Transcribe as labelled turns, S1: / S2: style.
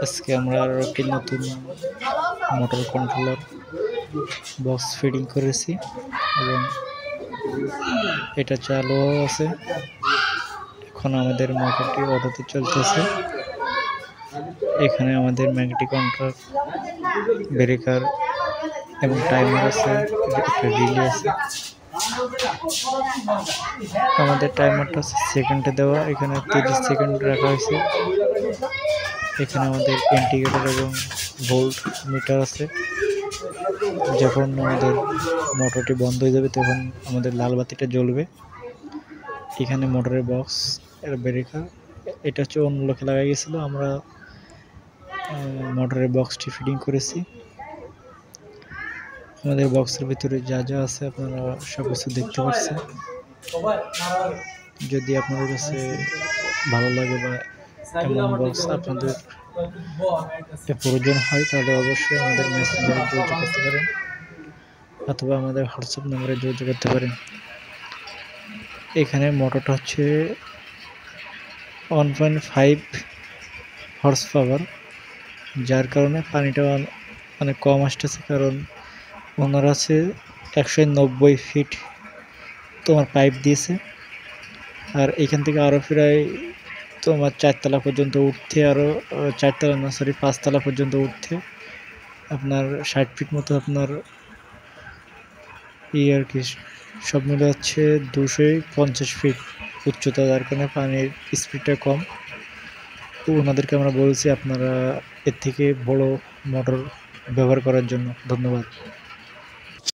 S1: আজকে আমরা আরও একটি নতুন মোটর কন্ট্রোলার বক্স ফিটিং করেছি এবং এটা চালুও আছে। এখন আমাদের মোটরটি অটোতে চলতেছে। এখানে আমাদের ম্যাগনেটিক কন্ট্রোল, ব্রেকার এবং টাইমার আছে, একটা রিলে আছে। আমাদের টাইমারটা সেকেন্ডে দেওয়া, এখানে 30 সেকেন্ড রাখা হয়েছে। এখানে আমাদের ইন্ডিকেটর এবং ভোল্ট মিটার আছে। যখন আমাদের মোটরটি বন্ধ হয়ে যাবে তখন আমাদের লাল বাতিটা জ্বলবে। এখানে মোটরের বক্স এর ব্রেকার, এটা হচ্ছে অন্য লোকে লাগাই গেছিলো, আমরা মোটরের বক্সটি ফিটিং করেছি। আমাদের বক্সের ভিতরে যা যা আছে আপনারা সব কিছু দেখতে পাচ্ছেন। যদি আপনাদের কাছে ভালো লাগে বা এমন বক্স আপনাদের প্রয়োজন হয় তাহলে অবশ্যই আমাদের মেসেঞ্জারে যোগাযোগ করতে পারেন অথবা আমাদের হোয়াটসঅ্যাপ নম্বরে যোগাযোগ করতে পারেন। এখানে মোটরটা হচ্ছে 1.5 হর্স পাওয়ার, যার কারণে পানিটা অনেক কম আসতেছে, কারণ ওনার আছে 190 ফিট তোমার পাইপ দিয়েছে। আর এখান থেকে আরও প্রায় তোমার 4 তলা পর্যন্ত উঠতে, আরও 4 তলা না সরি 5 তলা পর্যন্ত উঠতে আপনার 60 ফিট মতো আপনার আর কি সব মিলে হচ্ছে 250 ফিট উচ্চতা, যার কারণে পানির স্পিডটা কম। তো ওনাদেরকে আমরা বলছি আপনারা এর থেকে বড় মোটর ব্যবহার করার জন্য। ধন্যবাদ।